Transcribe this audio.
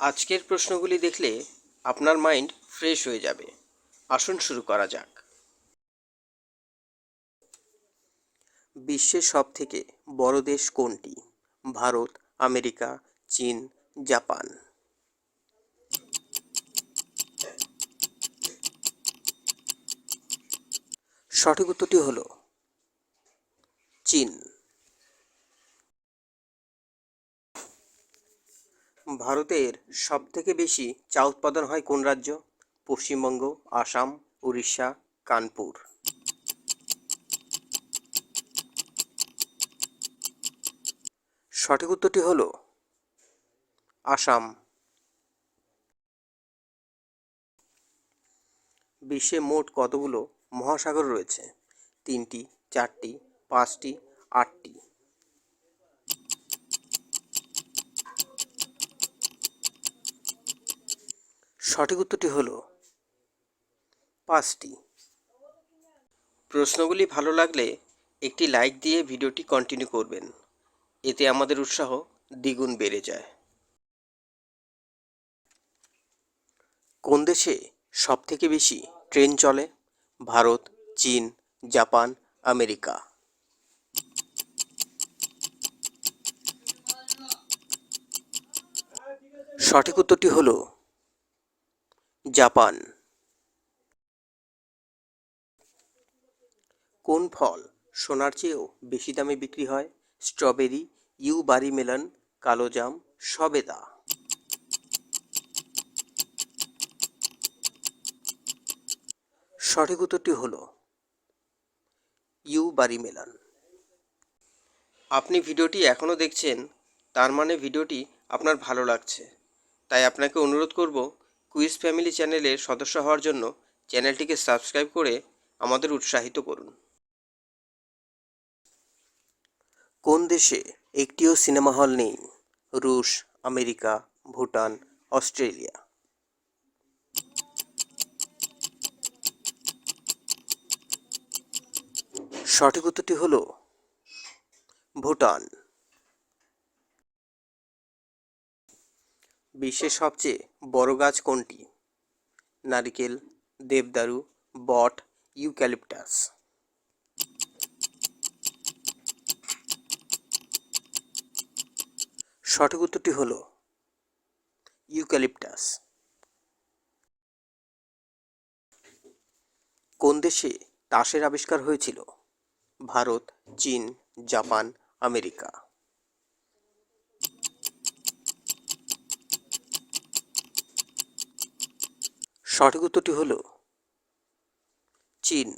আজকের প্রশ্নগুলি দেখলে আপনার মাইন্ড ফ্রেশ হয়ে যাবে। আসুন শুরু করা যাক। বিশ্বের সবথেকে বড় দেশ কোনটি? ভারত, আমেরিকা, চীন, জাপান। সঠিক উত্তরটি হল চীন। ভারতের সবথেকে বেশি চা উৎপাদন হয় কোন রাজ্য? পশ্চিমবঙ্গ, আসাম, উড়িষ্যা, কানপুর। সঠিক উত্তরটি হল আসাম। বিশ্বে মোট কতগুলো মহাসাগর রয়েছে? 3টি, 4টি, 5টি, 8টি। সঠিক উত্তরটি হল 5টি। প্রশ্নগুলি ভালো লাগলে একটি লাইক দিয়ে ভিডিওটি কন্টিনিউ করবেন, এতে আমাদের উৎসাহ দ্বিগুণ বেড়ে যায়। কোন দেশে সবথেকে বেশি ট্রেন চলে? ভারত, চীন, জাপান, আমেরিকা। সঠিক উত্তরটি হল জাপান। কোন ফল সোনার চেয়েও বেশি দামে বিক্রি হয়? স্ট্রবেরি, ইউবারি মেলন, কালোজাম, সবেদা। সঠিক উত্তরটি হল ইউবারি মেলন। আপনি ভিডিওটি এখনও দেখছেন, তার মানে ভিডিওটি আপনার ভালো লাগছে। তাই আপনাকে অনুরোধ করব, কুইজ ফ্যামিলি চ্যানেলের সদস্য হওয়ার জন্য চ্যানেলটিকে সাবস্ক্রাইব করে আমাদের উৎসাহিত করুন। কোন দেশে একটিও সিনেমা হল নেই? রুশ, আমেরিকা, ভুটান, অস্ট্রেলিয়া। সঠিক উত্তরটি হল ভুটান। বিশ্বের সবচেয়ে বড় গাছ কোনটি? নারিকেল, দেবদারু, বট, ইউক্যালিপটাস। সঠিক উত্তরটি হল ইউক্যালিপটাস। কোন দেশে তাসের আবিষ্কার হয়েছিল? ভারত, চীন, জাপান, আমেরিকা। সঠিক উত্তরটি হল চীন।